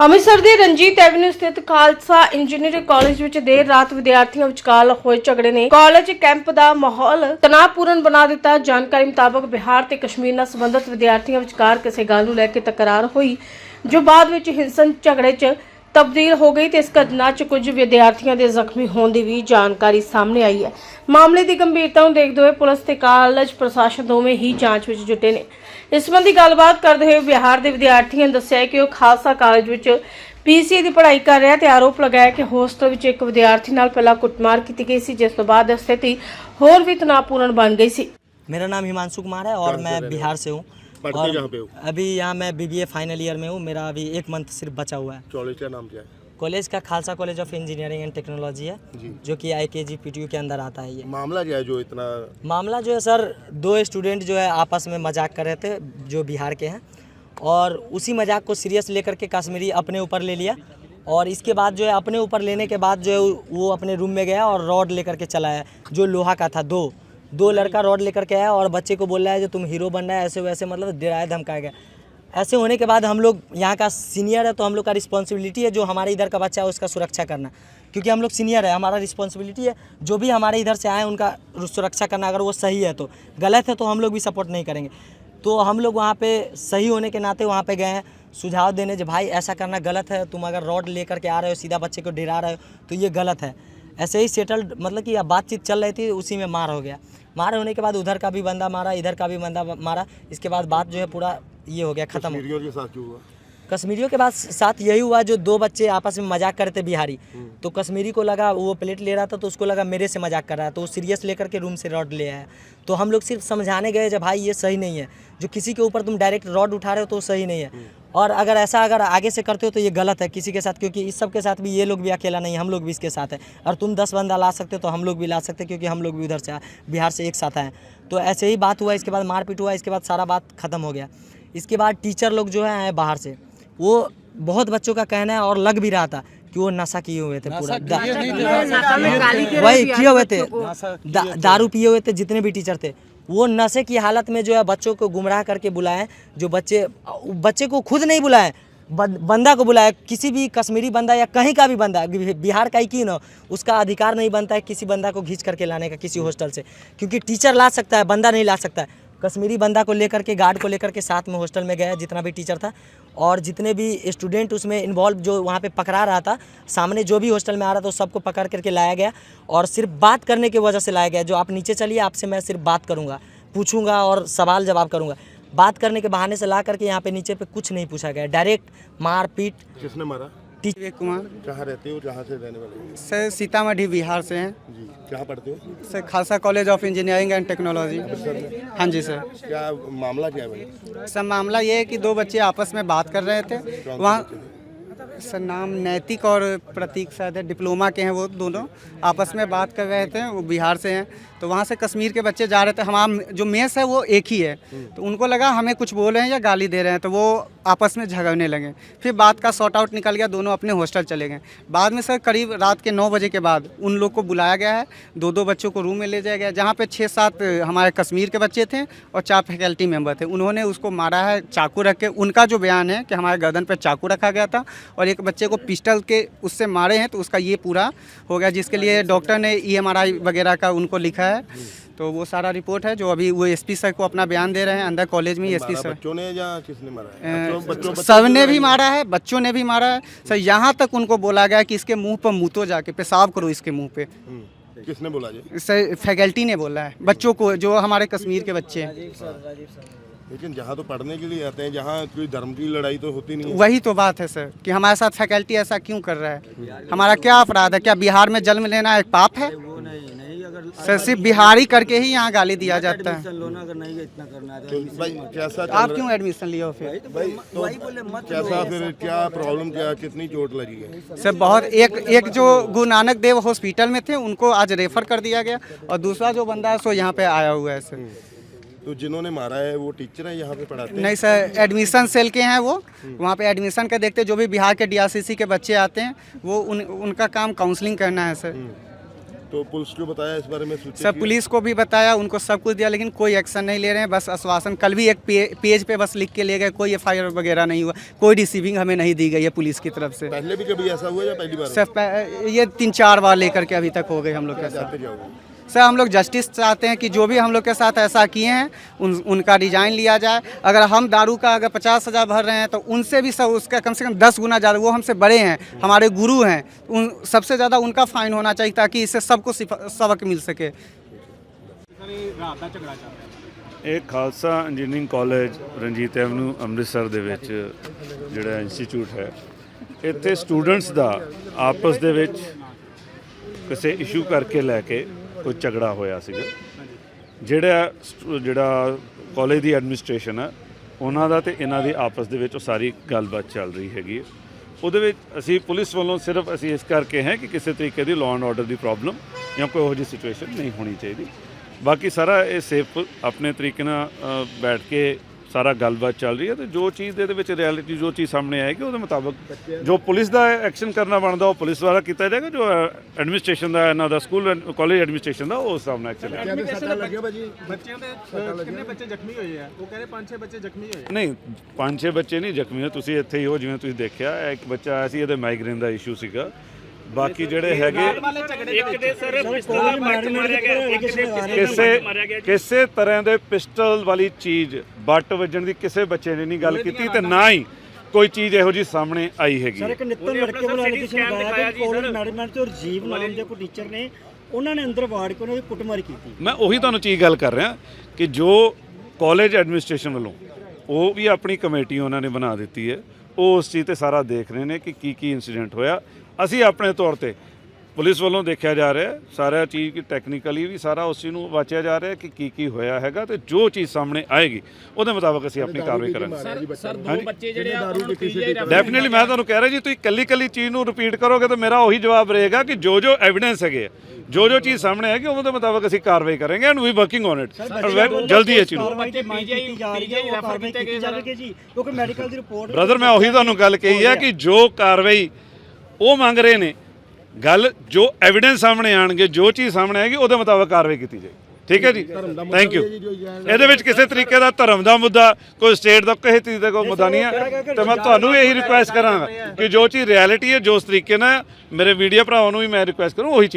ਅੰਮ੍ਰਿਤਸਰ ਦੇ ਰਣਜੀਤ ਐਵਨਿਊ ਸਥਿਤ Khalsa engineering college ਵਿੱਚ ਦੇਰ ਰਾਤ ਵਿਦਿਆਰਥੀਆਂ ਵਿਚਕਾਰ ਹੋਏ ਝਗੜੇ ਨੇ ਕਾਲਜ ਕੈਂਪ ਦਾ ਮਾਹੌਲ ਤਣਾਅਪੂਰਨ ਬਣਾ ਦਿੱਤਾ। ਜਾਣਕਾਰੀ ਮੁਤਾਬਕ ਬਿਹਾਰ ਤੇ ਕਸ਼ਮੀਰ ਨਾਲ ਸੰਬੰਧਿਤ ਵਿਦਿਆਰਥੀਆਂ ਵਿਚਕਾਰ ਕਿਸੇ ਗੱਲ ਨੂੰ ਲੈ ਕੇ ਤਕਰਾਰ ਹੋਈ, ਜੋ ਬਾਅਦ ਵਿੱਚ ਹਿੰਸਕ ਝਗੜੇ 'ਚ ਤਬਦੀਲ ਹੋ ਗਈ ਤੇ ਇਸ ਘਟਨਾ 'ਚ ਕੁਝ ਵਿਦਿਆਰਥੀਆਂ ਦੇ ਜ਼ਖਮੀ ਹੋਣ ਦੀ ਵੀ ਜਾਣਕਾਰੀ ਸਾਹਮਣੇ ਆਈ ਹੈ। ਮਾਮਲੇ ਦੀ ਗੰਭੀਰਤਾ ਨੂੰ ਦੇਖਦੇ ਹੋਏ ਪੁਲਿਸ ਤੇ ਕਾਲਜ ਪ੍ਰਸ਼ਾਸਨ ਦੋਵੇਂ ਹੀ ਜਾਂਚ ਵਿੱਚ ਜੁਟੇ ਨੇ। ਇਸ ਸੰਬੰਧੀ ਗੱਲਬਾਤ ਕਰਦੇ ਹੋਏ ਬਿਹਾਰ ਦੇ ਵਿਦਿਆਰਥੀਆਂ ਨੇ ਦੱਸਿਆ ਕਿ ਉਹ ਖਾਲਸਾ ਕਾਲਜ ਵਿੱਚ ਪੀਸੀਏ ਦੀ ਪੜ੍ਹਾਈ ਕਰ ਰਿਹਾ ਤੇ ਆਰੋਪ ਲਗਾਇਆ ਕਿ ਹੋਸਟਲ ਵਿੱਚ ਇੱਕ ਵਿਦਿਆਰਥੀ ਨਾਲ ਪਹਿਲਾਂ ਕੁੱਟਮਾਰ ਕੀਤੀ ਗਈ ਸੀ, जिस ਤੋਂ ਬਾਅਦ स्थिति ਹੋਰ भी तनावपूर्ण बन गई सी। मेरा नाम हिमांशु कुमार है और मैं बिहार से हूँ। पढ़ते कहाँ पे हो? अभी यहाँ मैं बीबीए फाइनल ईयर में हूँ। मेरा अभी 1 मंथ सिर्फ बचा हुआ है। कॉलेज का नाम क्या है? कॉलेज का Khalsa college of engineering and technology है जी। जो कि IKG PTU के अंदर आता है। ये मामला क्या है जो इतना? मामला जो है सर, 2 स्टूडेंट जो है आपस में मजाक कर रहे थे जो बिहार के हैं, और उसी मजाक को सीरियस लेकर के कश्मीरी अपने ऊपर ले लिया, और इसके बाद जो है अपने ऊपर लेने के बाद जो है वो अपने रूम में गया और रॉड लेकर के चला है, जो लोहा का था। दो लड़का रॉड लेकर के आया और बच्चे को बोल रहा है जो तुम हीरो बन रहा है, ऐसे वैसे मतलब डराया धमकाया गया। ऐसे होने के बाद हम लोग यहाँ का सीनियर है तो हम लोग का रिस्पॉन्सिबिलिटी है जो हमारे इधर का बच्चा है उसका सुरक्षा करना, क्योंकि हम लोग सीनियर है, हमारा रिस्पॉन्सिबिलिटी है जो भी हमारे इधर से आए उनका सुरक्षा करना। अगर वो सही है तो, गलत है तो हम लोग भी सपोर्ट नहीं करेंगे। तो हम लोग वहाँ पे सही होने के नाते वहाँ पे गए हैं सुझाव देने, जो भाई ऐसा करना गलत है, तुम अगर रॉड लेकर के आ रहे हो सीधा बच्चे को डरा रहे हो तो ये गलत है। ऐसे ही सेटल्ड मतलब कि बातचीत चल रही थी, उसी में मार हो गया। मार होने के बाद उधर का भी बंदा मारा, इधर का भी बंदा मारा। इसके बाद बात जो है पूरा ये हो गया खत्म। कश्मीरियों के साथ क्यों हुआ? कश्मीरियों के बाद साथ यही हुआ जो 2 बच्चे आपस में मजाक कर रहे थे बिहारी, तो कश्मीरी को लगा वो प्लेट ले रहा था तो उसको लगा मेरे से मजाक कर रहा है, तो वो सीरियस लेकर के रूम से रॉड ले आया। तो हम लोग सिर्फ समझाने गए जब भाई ये सही नहीं है, जो किसी के ऊपर तुम डायरेक्ट रॉड उठा रहे हो तो सही नहीं है, और अगर ऐसा अगर आगे से करते हो तो ये गलत है किसी के साथ, क्योंकि इस सब के साथ भी ये लोग भी अकेला नहीं है, हम लोग भी इसके साथ है। और तुम 10 बंदा ला सकते हो तो हम लोग भी ला सकते हैं, क्योंकि हम लोग भी उधर से बिहार से एक साथ आए। तो ऐसे ही बात हुआ, इसके बाद मारपीट हुआ, इसके बाद सारा बात ख़त्म हो गया। इसके बाद टीचर लोग जो है आए बाहर से, वो बहुत बच्चों का कहना है और लग भी रहा था कि वो नशा किए हुए थे, पूरा वही किए हुए थे, दारू पिए हुए थे जितने भी टीचर थे। वो नशे की हालत में जो है बच्चों को गुमराह करके बुलाए, जो बच्चे को खुद नहीं बुलाए, बंदा को बुलाया। किसी भी कश्मीरी बंदा या कहीं का भी बंदा, बिहार का ही क्यों ना, उसका अधिकार नहीं बनता है किसी बंदा को खींच करके लाने का किसी हॉस्टल से, क्योंकि टीचर ला सकता है, बंदा नहीं ला सकता है। कश्मीरी बंदा को लेकर के, गार्ड को लेकर के साथ में हॉस्टल में गया जितना भी टीचर था, और जितने भी स्टूडेंट उसमें इन्वॉल्व जो वहाँ पे पकड़ा रहा था, सामने जो भी हॉस्टल में आ रहा था सबको पकड़ करके लाया गया, और सिर्फ बात करने की वजह से लाया गया। जो आप नीचे चलिए, आपसे मैं सिर्फ बात करूँगा, पूछूंगा और सवाल जवाब करूँगा। बात करने के बहाने से ला करके यहाँ पे नीचे पे कुछ नहीं पूछा गया, डायरेक्ट मार पीट। किसने मारा? विवेक कुमार। कहाँ रहते हो, कहाँ से रहने वाले हो? सर सीतामढ़ी बिहार से हैं। जी, कहाँ पढ़ते हो? Sir Khalsa college of engineering and technology. हाँ जी सर। क्या मामला क्या है भाई? सर मामला ये है कि 2 बच्चे आपस में बात कर रहे थे वहाँ। सर नाम नैतिक और प्रतीक शायद है, डिप्लोमा के हैं वो दोनों, आपस में बात कर रहे थे। वो बिहार से हैं, तो वहाँ से कश्मीर के बच्चे जा रहे थे। हमारा जो मेस है वो एक ही है, तो उनको लगा हमें कुछ बोल रहे हैं या गाली दे रहे हैं, तो वो आपस में झगड़ने लगे। फिर बात का सॉर्ट आउट निकल गया, दोनों अपने हॉस्टल चले गए। बाद में सर करीब रात के 9 बजे के बाद उन लोग को बुलाया गया है, 2 बच्चों को रूम में ले जाया गया, जहाँ पे 6-7 हमारे कश्मीर के बच्चे थे और 4 फैकल्टी मेंबर थे। उन्होंने उसको मारा है चाकू रख के। उनका जो बयान है कि हमारे गर्दन पर चाकू रखा गया था और एक बच्चे को पिस्टल के उससे मारे हैं, तो उसका ये पूरा हो गया, जिसके लिए डॉक्टर ने EMRI वगैरह का उनको लिखा है। तो वो सारा रिपोर्ट है जो अभी वो SP सर को अपना बयान दे रहे हैं अंदर कॉलेज में। SP सर बच्चों ने या किसने मारा है? सब ने भी मारा है, बच्चों ने भी मारा है सर। यहाँ तक उनको बोला गया कि इसके मुंह पर मुँह तो जाके पेशाब करो इसके मुंह पे। किसने बोला जी? सर फैकल्टी ने बोला है बच्चों को, जो हमारे कश्मीर के बच्चे हैं। लेकिन जहाँ तो पढ़ने के लिए आते हैं, जहाँ कोई धर्म की लड़ाई तो होती नहीं है। वही तो बात है सर कि हमारे साथ फैकल्टी ऐसा क्यों कर रहा है? हमारा क्या अपराध है? क्या बिहार में जन्म लेना एक पाप है? सर सिर्फ बिहारी करके ही यहाँ गाली दिया जाता है। भाई कैसा आप क्यों एडमिशन लिया हो फिर? भाई तो कैसा फिर क्या प्रॉब्लम, क्या कितनी चोट लगी है? सर बहुत, एक जो गुरु नानक देव हॉस्पिटल में थे उनको आज रेफर कर दिया गया, और दूसरा जो बंदा है सो यहाँ पे आया हुआ है सर। तो जिन्होंने मारा है वो टीचर है यहाँ पे पढ़ाते हैं? नहीं सर, एडमिशन सेल के हैं वो, वहाँ पे एडमिशन का देखते, जो भी बिहार के DRCC के बच्चे आते हैं वो उनका काम काउंसलिंग करना है सर। तो पुलिस को बताया इस बारे में सूचित सर किया? पुलिस को भी बताया, उनको सब कुछ दिया, लेकिन कोई एक्शन नहीं ले रहे हैं। बस आश्वासन, कल भी एक पेज पे बस लिख के ले गए, कोई FIR वगैरह नहीं हुआ, कोई रिसीविंग हमें नहीं दी गई है पुलिस की तरफ से। पहले भी कभी ऐसा हुआ या पहली बार? सर ये 3-4 बार लेकर के अभी तक हो गए हम लोग के साथ। चाहते क्या होगा? सर हम लोग जस्टिस चाहते हैं कि जो भी हम लोग के साथ ऐसा किए हैं उनका डिजाइन लिया जाए। अगर हम दारू का अगर 50,000 भर रहे हैं तो उनसे भी सर उसका कम से कम 10 गुना ज़्यादा, वो हमसे बड़े हैं, हमारे गुरु हैं, उन सबसे ज़्यादा उनका फाइन होना चाहिए ताकि इससे सबको सबक मिल सके। ਇਹ Khalsa engineering college Ranjit avenue Amritsar ਦੇ ਵਿੱਚ ਜਿਹੜਾ ਇੰਸਟੀਚਿਊਟ ਹੈ, ਇੱਥੇ ਸਟੂਡੈਂਟਸ ਦਾ ਆਪਸ ਦੇ ਵਿੱਚ ਕਿਸੇ ਇਸ਼ੂ ਕਰਕੇ ਲੈ ਕੇ ਕੋਈ ਝਗੜਾ ਹੋਇਆ ਸੀਗਾ। ਜਿਹੜਾ ਕਾਲਜ ਦੀ ਐਡਮਿਨਿਸਟ੍ਰੇਸ਼ਨ ਹੈ ਉਹਨਾਂ ਦਾ ਤੇ ਇਹਨਾਂ ਦੀ ਆਪਸ ਦੇ ਵਿੱਚ ਉਹ ਸਾਰੀ ਗੱਲਬਾਤ ਚੱਲ ਰਹੀ ਹੈਗੀ ਹੈ। ਉਹਦੇ ਵਿੱਚ ਅਸੀਂ ਪੁਲਿਸ ਵੱਲੋਂ ਸਿਰਫ ਅਸੀਂ ਇਸ ਕਰਕੇ ਹੈ ਕਿ ਕਿਸੇ ਤਰੀਕੇ ਦੀ law and order the problem ਜਾਂ ਕੋਈ ਇਹੋ ਜਿਹੀ ਸਿਚੁਏਸ਼ਨ ਨਹੀਂ ਹੋਣੀ ਚਾਹੀਦੀ। ਬਾਕੀ ਸਾਰਾ ਇਹ ਸੇਫ ਆਪਣੇ ਤਰੀਕੇ ਨਾਲ ਬੈਠ ਕੇ ਸਾਰਾ ਗੱਲਬਾਤ ਚੱਲ ਰਹੀ ਹੈ, ਤੇ ਜੋ ਚੀਜ਼ ਦੇ ਵਿੱਚ ਰਿਐਲਿਟੀ ਜੋ ਚੀਜ਼ ਸਾਹਮਣੇ ਆਏਗੀ ਉਹਦੇ ਮੁਤਾਬਕ ਜੋ ਪੁਲਿਸ ਦਾ ਐਕਸ਼ਨ ਕਰਨਾ ਬਣਦਾ ਉਹ ਪੁਲਿਸ ਦੁਆਰਾ ਕੀਤਾ ਜਾਏਗਾ, ਜੋ ਐਡਮਿਨਿਸਟ੍ਰੇਸ਼ਨ ਦਾ ਇਹਨਾਂ ਦਾ ਸਕੂਲ ਕਾਲਜ ਐਡਮਿਨਿਸਟ੍ਰੇਸ਼ਨ ਦਾ ਉਹ ਉਸ ਹਿਸਾਬ ਨਾਲ ਐਕਸ਼ਨ ਬੱਚਿਆਂ ਦੇ ਕਿੰਨੇ ਬੱਚੇ ਜ਼ਖਮੀ ਹੋਏ ਆ? ਉਹ ਕਹਿੰਦੇ 5-6 ਬੱਚੇ ਜ਼ਖਮੀ ਹੋਏ। ਨਹੀਂ 5-6 ਬੱਚੇ ਨਹੀਂ ਜ਼ਖਮੀ ਹੋਏ, ਤੁਸੀਂ ਇੱਥੇ ਹੀ ਹੋ, ਜਿਵੇਂ ਤੁਸੀਂ ਦੇਖਿਆ ਇੱਕ ਬੱਚਾ ਆਇਆ ਸੀ, ਇਹਦੇ ਮਾਈਗ੍ਰੇਨ ਦਾ ਇਸ਼ੂ ਸੀਗਾ। ਬਾਕੀ ਜਿਹੜੇ ਹੈਗੇ ਕਿਸੇ ਤਰ੍ਹਾਂ ਦੇ ਪਿਸਟਲ ਵਾਲੀ ਚੀਜ਼ ਬੱਟ ਵੱਜਣ ਦੀ ਕਿਸੇ ਬੱਚੇ ਨੇ ਨਹੀਂ ਗੱਲ ਕੀਤੀ, ਤੇ ਨਾ ਹੀ ਕੋਈ ਚੀਜ਼ ਇਹੋ ਜਿਹੀ ਸਾਹਮਣੇ ਆਈ ਹੈਗੀ। ਸਰ ਇੱਕ ਨਿੱਤਨ ਲੜਕੇ ਵੱਲੋਂ ਐਲੀਗੇਸ਼ਨ ਲਗਾਇਆ ਕਿ ਕਾਲਜ ਮੈਨੇਜਮੈਂਟ ਤੇ ਰਜੀਵ ਨਾਮ ਦੇ ਕੋਈ ਟੀਚਰ ਨੇ ਉਹਨਾਂ ਨੇ ਅੰਦਰ ਵਾੜ ਕੇ ਉਹਨਾਂ ਦੀ ਕੁੱਟਮਾਰੀ ਕੀਤੀ। ਮੈਂ ਉਹੀ ਤੁਹਾਨੂੰ ਚੀਜ਼ ਗੱਲ ਕਰ ਰਿਹਾ ਕਿ ਜੋ ਕਾਲਜ ਐਡਮਿਨਿਸਟ੍ਰੇਸ਼ਨ ਵੱਲੋਂ ਉਹ ਵੀ ਆਪਣੀ ਕਮੇਟੀ ਉਹਨਾਂ ਨੇ ਬਣਾ ਦਿੱਤੀ ਹੈ, ਉਹ ਉਸ ਚੀਜ਼ ਤੇ ਸਾਰਾ ਦੇਖ ਰਹੇ ਨੇ ਕਿ ਕੀ ਇਨਸੀਡੈਂਟ ਹੋਇਆ। ਅਸੀਂ ਆਪਣੇ ਤੌਰ ਤੇ ਪੁਲਿਸ ਵੱਲੋਂ ਦੇਖਿਆ ਜਾ ਰਿਹਾ ਸਾਰਾ ਚੀਜ਼ ਕਿ ਟੈਕਨੀਕਲੀ ਵੀ ਸਾਰਾ ਉਸ ਚੀਜ਼ ਨੂੰ ਵਾਚਿਆ ਜਾ ਰਿਹਾ ਕਿ ਕੀ ਹੋਇਆ ਹੈਗਾ, ਤੇ ਜੋ ਚੀਜ਼ ਸਾਹਮਣੇ ਆਏਗੀ ਉਹਦੇ ਮੁਤਾਬਕ ਅਸੀਂ ਆਪਣੀ ਕਾਰਵਾਈ ਕਰਾਂਗੇ। ਸਰ ਦੋ ਬੱਚੇ ਜਿਹੜੇ ਆ ਡੈਫੀਨਿਟਲੀ ਮੈਂ ਤੁਹਾਨੂੰ ਕਹਿ ਰਿਹਾ ਜੀ, ਤੁਸੀਂ ਕੱਲੀ ਚੀਜ਼ ਨੂੰ ਰਿਪੀਟ ਕਰੋਗੇ ਤਾਂ ਮੇਰਾ ਉਹੀ ਜਵਾਬ ਰਹੇਗਾ ਕਿ ਜੋ ਐਵੀਡੈਂਸ ਹੈਗੇ, ਜੋ ਚੀਜ਼ ਸਾਹਮਣੇ ਆਏਗੀ ਉਹਦੇ ਮੁਤਾਬਕ ਅਸੀਂ ਕਾਰਵਾਈ ਕਰਾਂਗੇ and we working on it ਜਲਦੀ ਇਹ ਚੀਜ਼ ਕਾਰਵਾਈ ਤੇ ਮੰਗ ਕੀਤੀ ਜਾ ਰਹੀ ਹੈ, ਉਹ ਕਾਰਵਾਈ ਕੀਤੀ ਜਾਵੇਗੀ ਜੀ, ਕਿਉਂਕਿ ਮੈਡੀਕਲ ਦੀ ਰਿਪੋਰਟ ਬ੍ਰਦਰ ਮੈਂ ਉਹੀ ਤੁਹਾਨੂੰ ਗੱਲ ਕਹੀ ਹੈ ਕਿ ਜੋ ਕਾਰਵਾਈ ਉਹ ਮੰਗ ਰਹੇ ਨੇ, ਗੱਲ ਜੋ ਐਵੀਡੈਂਸ ਸਾਹਮਣੇ ਆਣਗੇ, ਜੋ ਚੀਜ਼ ਸਾਹਮਣੇ ਆਏਗੀ ਉਹਦੇ ਮੁਤਾਬਕ ਕਾਰਵਾਈ ਕੀਤੀ ਜਾਏਗੀ। ਠੀਕ ਹੈ ਜੀ, ਥੈਂਕ ਯੂ। ਇਹਦੇ ਵਿੱਚ ਕਿਸੇ ਤਰੀਕੇ ਦਾ ਧਰਮ ਦਾ ਮੁੱਦਾ, ਕੋਈ ਸਟੇਟ ਦਾ ਕਿਸੇ ਚੀਜ਼ ਦਾ ਕੋਈ ਮੁੱਦਾ ਨਹੀਂ ਹੈ, ਤੇ ਮੈਂ ਤੁਹਾਨੂੰ ਇਹੀ ਰਿਕੁਐਸਟ ਕਰਾਂਗਾ ਕਿ ਜੋ ਚੀਜ਼ ਰਿਐਲਿਟੀ ਹੈ, ਜੋ ਉਸ ਤਰੀਕੇ ਨਾਲ ਮੇਰੇ ਮੀਡੀਆ ਭਰਾਵਾਂ ਨੂੰ ਵੀ ਮੈਂ ਰਿਕੁਐਸਟ ਕਰੂੰ ਉਹੀ ਚੀਜ਼